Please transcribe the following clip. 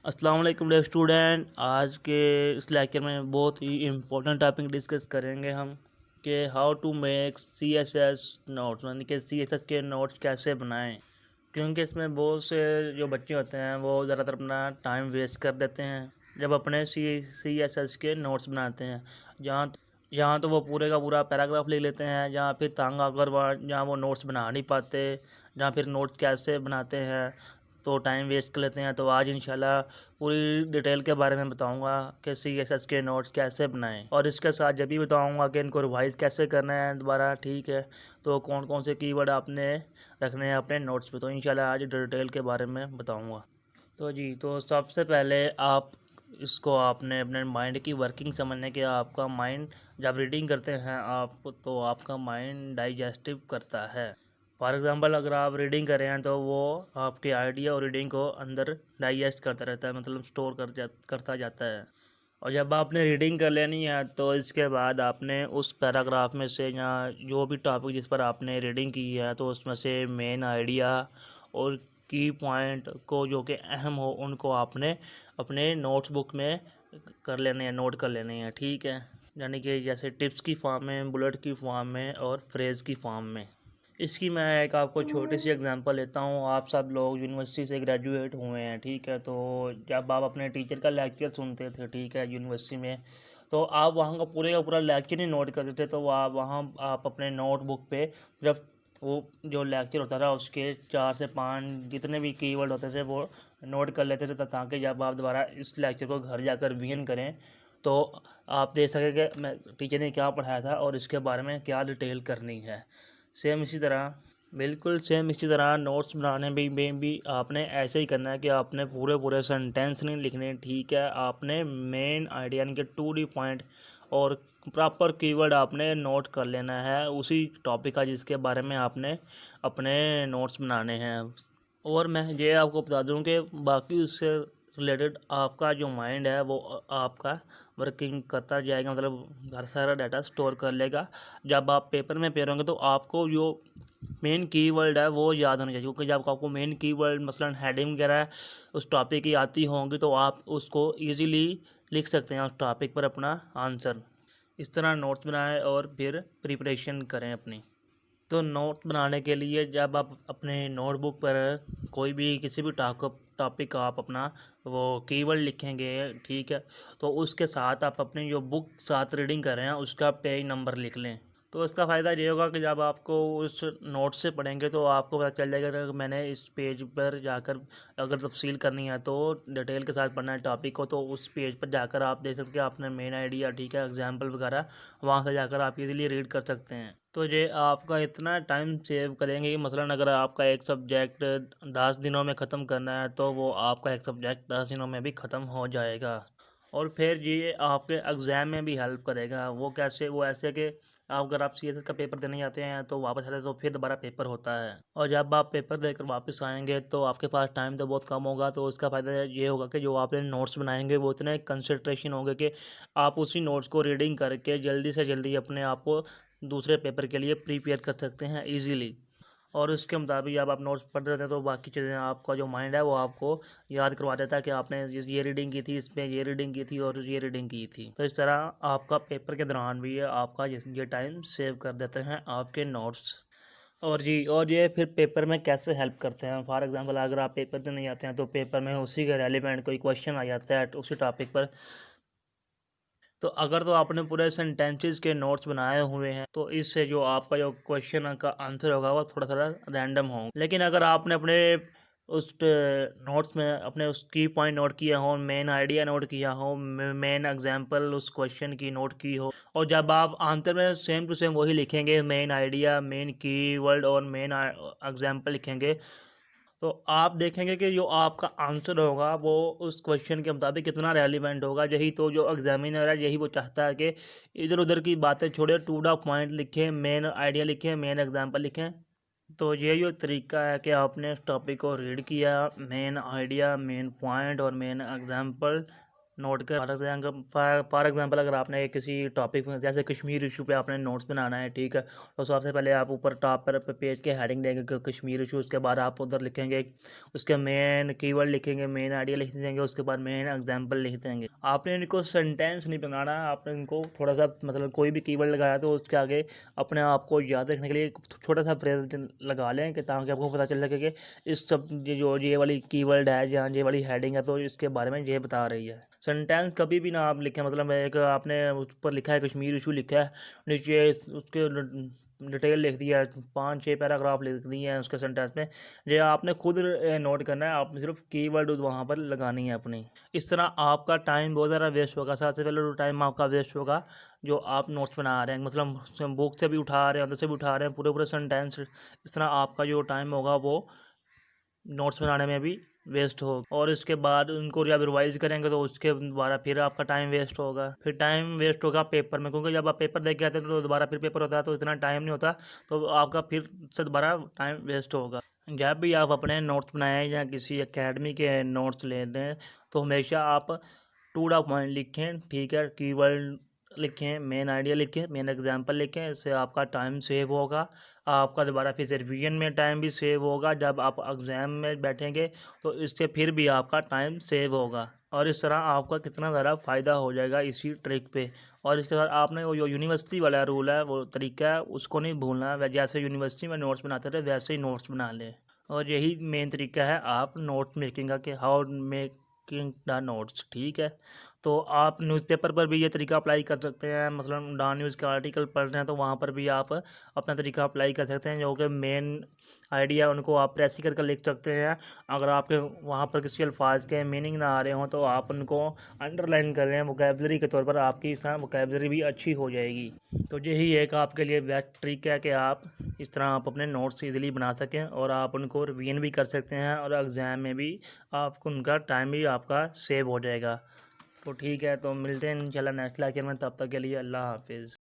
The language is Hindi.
अस्सलाम वालेकुम डियर स्टूडेंट। आज के इस लेक्चर में बहुत ही इम्पोर्टेंट टॉपिक डिस्कस करेंगे हम कि how to make CSS notes, यानी कि सीएसएस के नोट्स कैसे बनाएं। क्योंकि इसमें बहुत से जो बच्चे होते हैं वो ज़्यादातर अपना टाइम वेस्ट कर देते हैं जब अपने सीएसएस के नोट्स बनाते हैं। जहाँ जहाँ तो वो पूरे का पूरा पैराग्राफ लिख लेते हैं, जहाँ फिर तंग अगर जहाँ वो नोट्स बना नहीं पाते, जहाँ फिर नोट्स कैसे बनाते हैं तो टाइम वेस्ट कर लेते हैं। तो आज इंशाल्लाह पूरी डिटेल के बारे में बताऊंगा कि सीएसएस के नोट्स कैसे बनाएं, और इसके साथ जब भी बताऊंगा कि इनको रिवाइज कैसे करना है दोबारा, ठीक है। तो कौन कौन से कीवर्ड आपने रखने हैं अपने नोट्स पे, तो इंशाल्लाह आज डिटेल के बारे में बताऊंगा। तो सबसे पहले आप इसको आपने अपने माइंड की वर्किंग समझने के, आपका माइंड जब रीडिंग करते हैं आप तो आपका माइंड डाइजेस्टिव करता है। फॉर एग्ज़ाम्पल अगर आप रीडिंग कर रहे हैं तो वो आपके आइडिया और रीडिंग को अंदर डाइजेस्ट करता रहता है, मतलब स्टोर करता जाता है। और जब आपने रीडिंग कर लेनी है तो इसके बाद आपने उस पैराग्राफ में से या जो भी टॉपिक जिस पर आपने रीडिंग की है तो उसमें से मेन आइडिया और की पॉइंट को जो कि अहम हो उनको आपने अपने नोट्स बुक में कर लेने हैं, नोट कर लेने हैं, ठीक है। यानी कि जैसे टिप्स की फॉर्म में, बुलेट की फॉर्म में और फ्रेज़ की फॉर्म में। इसकी मैं एक आपको छोटी सी एग्जांपल लेता हूँ। आप सब लोग यूनिवर्सिटी से ग्रेजुएट हुए हैं, ठीक है। तो जब आप अपने टीचर का लेक्चर सुनते थे, ठीक है, यूनिवर्सिटी में, तो आप वहाँ का पूरा लेक्चर ही नोट करते थे। तो आप अपने नोटबुक पे सिर्फ वो जो लेक्चर होता था उसके 4 से 5 जितने भी कीवर्ड होते थे वो नोट कर लेते थे, ताकि जब आप दोबारा इस लेक्चर को घर जाकर रिवीजन करें तो आप देख सकें कि मैं टीचर ने क्या पढ़ाया था और इसके बारे में क्या डिटेल करनी है। बिल्कुल सेम इसी तरह नोट्स बनाने में भी आपने ऐसे ही करना है कि आपने पूरे पूरे सेंटेंस नहीं लिखने, ठीक है। आपने मेन आइडिया यानी कि 2D पॉइंट और प्रॉपर कीवर्ड आपने नोट कर लेना है उसी टॉपिक का जिसके बारे में आपने अपने नोट्स बनाने हैं। और मैं ये आपको बता दूं कि बाकी उससे रिलेटेड आपका जो माइंड है वो आपका वर्किंग करता जाएगा, मतलब हर सारा डाटा स्टोर कर लेगा। जब आप पेपर में पेरोगे तो आपको जो मेन कीवर्ड है वो याद होना चाहिए, क्योंकि जब आपको मेन कीवर्ड मसलन हेडिंग वगैरह उस टॉपिक की आती होंगी तो आप उसको इजीली लिख सकते हैं उस टॉपिक पर अपना आंसर। इस तरह नोट्स बनाएं और फिर प्रिपरेशन करें अपनी। तो नोट बनाने के लिए जब आप अपने नोटबुक पर कोई भी किसी भी टॉपिक का आप अपना वो कीवर्ड लिखेंगे, ठीक है, तो उसके साथ आप अपनी जो बुक साथ रीडिंग कर रहे हैं उसका पेज नंबर लिख लें। तो इसका फ़ायदा ये होगा कि जब आपको उस नोट से पढ़ेंगे तो आपको पता चल जाएगा कि मैंने इस पेज पर जाकर अगर तफसील करनी है तो डिटेल के साथ पढ़ना है टॉपिक को, तो उस पेज पर जाकर आप देख सकते हैं आपने मेन आइडिया, ठीक है, एग्जाम्पल वगैरह वहाँ से जाकर आप इजीली रीड कर सकते हैं। तो ये आपका इतना टाइम सेव करेंगे कि मसलन अगर आपका एक सब्जेक्ट 10 दिनों में ख़त्म करना है तो वो आपका एक सब्जेक्ट 10 दिनों में भी ख़त्म हो जाएगा। और फिर ये आपके एग्ज़ाम में भी हेल्प करेगा। वो कैसे? वो ऐसे कि अगर आप सीएसएस का पेपर देने जाते हैं तो वापस आते हैं तो फिर दोबारा पेपर होता है, और जब आप पेपर देकर वापस आएंगे तो आपके पास टाइम तो बहुत कम होगा। तो उसका फ़ायदा ये होगा कि जो आपने नोट्स बनाएंगे वो इतने कंसंट्रेशन होंगे कि आप उसी नोट्स को रीडिंग करके जल्दी से जल्दी अपने आप को दूसरे पेपर के लिए प्रिपेयर कर सकते हैं ईजीली। और उसके मुताबिक जब आप नोट्स पढ़ते रहते हैं तो बाकी चीज़ें आपका जो माइंड है वो आपको याद करवा देता है कि आपने ये रीडिंग की थी, इसमें ये रीडिंग की थी और ये रीडिंग की थी। तो इस तरह आपका पेपर के दौरान भी आपका ये टाइम सेव कर देते हैं आपके नोट्स। और ये फिर पेपर में कैसे हेल्प करते हैं। फॉर एग्जांपल अगर आप पेपर देने जाते हैं तो पेपर में उसी के रेलिवेंट कोई क्वेश्चन आ जाता है उसी टॉपिक पर, तो अगर तो आपने पूरे सेंटेंसेस के नोट्स बनाए हुए हैं तो इससे जो आपका जो क्वेश्चन का आंसर होगा वो थोड़ा थोड़ा रैंडम हो। लेकिन अगर आपने अपने उस नोट्स में अपने उस की पॉइंट नोट किया हो, मेन आइडिया नोट किया हो, मेन एग्जांपल उस क्वेश्चन की नोट की हो, और जब आप आंसर में सेम टू सेम वही लिखेंगे, मेन आइडिया, मेन कीवर्ड और मेन एग्जांपल लिखेंगे, तो आप देखेंगे कि जो आपका आंसर होगा वो उस क्वेश्चन के मुताबिक कितना रेलिवेंट होगा। यही तो जो एग्जामिनर है यही वो चाहता है कि इधर उधर की बातें छोड़े, टू द पॉइंट लिखें, मेन आइडिया लिखें, मेन एग्जांपल लिखें। तो ये जो तरीका है कि आपने इस टॉपिक को रीड किया, मेन आइडिया, मेन पॉइंट और मेन एग्जांपल नोट कर फॉर एग्जांपल अगर आपने किसी टॉपिक में जैसे कश्मीर इशू पे आपने नोट्स बनाना है, ठीक है, तो सबसे पहले आप ऊपर टॉप पर पेज के हेडिंग देंगे कि कश्मीर इशू। उसके बाद आप उधर लिखेंगे, उसके मेन कीवर्ड लिखेंगे, मेन आइडिया लिख देंगे, उसके बाद मेन एग्जांपल लिख देंगे। आपने इनको सेंटेंस नहीं बनाना, आपने इनको थोड़ा सा मतलब कोई भी कीवर्ड लगाया तो उसके आगे अपने आप को याद रखने के लिए एक छोटा सा फ्रेज लगा लें कि ताकि आपको पता चल सके कि इस सब ये वाली कीवर्ड है या ये वाली हेडिंग है तो इसके बारे में ये बता रही है। सेंटेंस कभी भी ना आप लिखें, मतलब एक आपने ऊपर लिखा है कश्मीर इशू लिखा है, नीचे उसके डिटेल लिख दिया है, 5-6 पैराग्राफ लिख दिए हैं उसके सेंटेंस में। ये आपने खुद नोट करना है, आपने सिर्फ कीवर्ड वहाँ पर लगानी है अपनी। इस तरह आपका टाइम बहुत ज़्यादा वेस्ट होगा। सबसे पहले तो टाइम आपका वेस्ट होगा जो आप नोट्स बना रहे हैं, मतलब बुक से भी उठा रहे हैं, अंदर से भी उठा रहे हैं, पूरे पूरे सेंटेंस। इस तरह आपका जो टाइम होगा वो नोट्स बनाने में भी वेस्ट हो, और इसके बाद उनको जब रिवाइज करेंगे तो उसके दोबारा फिर आपका टाइम वेस्ट होगा। फिर टाइम वेस्ट होगा पेपर में, क्योंकि जब आप पेपर देख के आते हैं तो दोबारा फिर पेपर होता है तो इतना टाइम नहीं होता, तो आपका फिर से दोबारा टाइम वेस्ट होगा। जब भी आप अपने नोट्स बनाएं या किसी एकेडमी के नोट्स लेते हैं तो हमेशा आप टू द पॉइंट लिखें, ठीक है, कीवर्ड लिखें, मेन आइडिया लिखें, मेन एग्जांपल लिखें। इससे आपका टाइम सेव होगा, आपका दोबारा फिर से रिवीजन में टाइम भी सेव होगा। जब आप एग्ज़ाम में बैठेंगे तो इससे फिर भी आपका टाइम सेव होगा, और इस तरह आपका कितना ज़्यादा फ़ायदा हो जाएगा इसी ट्रिक पे। और इसके साथ आपने वो जो यूनिवर्सिटी वाला रूल है, वो तरीका है, उसको नहीं भूलना है। जैसे यूनिवर्सिटी में नोट्स बनाते थे वैसे ही नोट्स बना लें, और यही मेन तरीका है आप नोट मेकिंग का कि हाउ मेकिंग द नोट्स, ठीक है। तो आप न्यूज़पेपर पर भी ये तरीका अप्लाई कर सकते हैं, मतलब डॉन न्यूज़ के आर्टिकल पढ़ रहे हैं तो वहाँ पर भी आप अपना तरीका अप्लाई कर सकते हैं। जो कि मेन आइडिया उनको आप प्रेस करके लिख सकते हैं। अगर आपके वहाँ पर किसी अल्फाज के मीनिंग ना आ रहे हों तो आप उनको अंडरलाइन कर रहे हैं वोकैबलरी के तौर पर, आपकी इस तरह वोकैबलरी भी अच्छी हो जाएगी। तो यही एक आपके लिए बेस्ट ट्रिक है कि आप इस तरह आप अपने नोट्स ईज़िली बना सकें और आप उनको रिवीजन भी कर सकते हैं, और एग्ज़ाम में भी आपको उनका टाइम भी आपका सेव हो जाएगा। तो ठीक है, तो मिलते हैं इंशाल्लाह नेक्स्ट लेक्चर में, तब तक के लिए अल्लाह हाफिज़।